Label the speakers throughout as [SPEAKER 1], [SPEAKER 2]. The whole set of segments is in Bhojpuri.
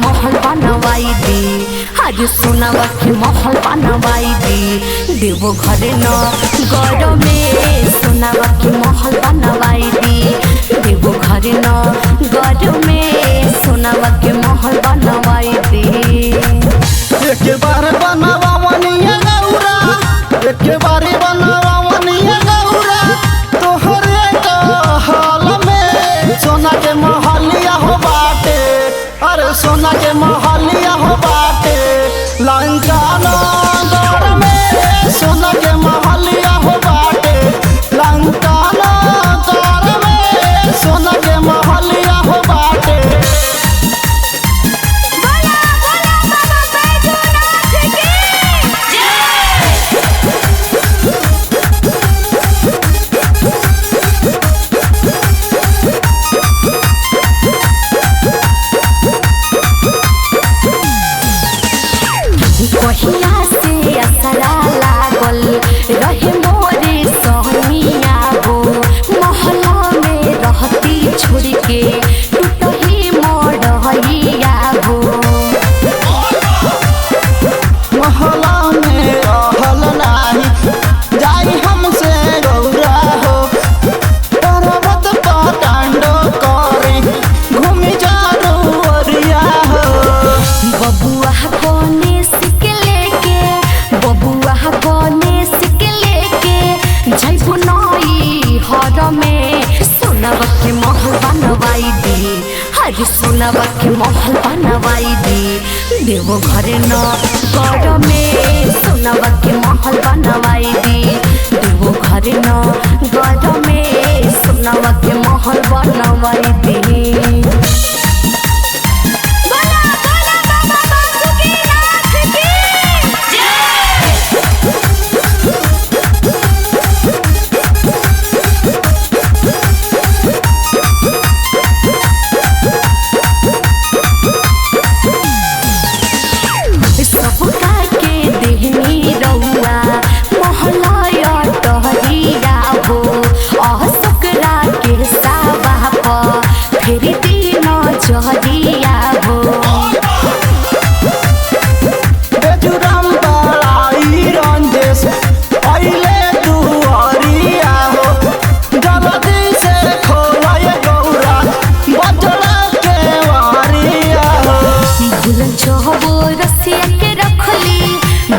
[SPEAKER 1] महल बनवाई दी, आज सोनावा के महल बनवाई दी। देवो घरे न गौर में सोनावा के महल बनवाई दी, देवो घरे न गौर में सोनावा के महल बनवाई दी।
[SPEAKER 2] एक बार बनवावनिया गौरा, एक बार बनवावनिया गौरा, तोहरे हाल में सोना के महलिया हो बाटे, अरे सोना के महलिया हो बाटे। लंका नगर में सोना के महलिया हो बाटे, लंका नगर में सोना के महलिया हो बाटे।
[SPEAKER 1] कहिया से असरा लागल रहे मोरे सहनिया हो, महला में रहती छोड़ के टूटही मोड़हिया हो।
[SPEAKER 2] महला में रहल नाही जाई हमसे गौरा हो, पर्वत पटांडो करे घूमी जानो ओरिया हो।
[SPEAKER 1] बबुआ गणेश के लेके, बबुआ गणेश के लेके जैबू नई हर में सोनावा के महल बनवाई दी, हरी सोनावा के महल बनवाई दी। देवो घरे न गौर में सोनावा के महल बनवाई दी, देवो घरे न गौर में सोनावा के महल बनवाई दी। सबका के देहनी रउआ महलया टहरिया हो, असकरा के सावा पर फेरी दिन जहरिया हो।
[SPEAKER 2] बेजुराम बड़ाई रंजेश अइले दुआरिया हो, जल्दी से खोलाए गौरा बजड़ा के वारिया हो।
[SPEAKER 1] भूलन चहबो रसिया के रखली,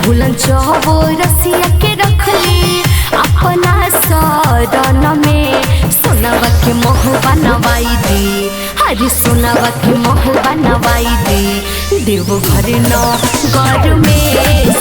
[SPEAKER 1] भूलन चहबो रसिया के रखली, अपना शरण में सोनावा के महल बनवाई दी, हरी सोनावा के महल बनवाई दी। देवो घरे न गौर में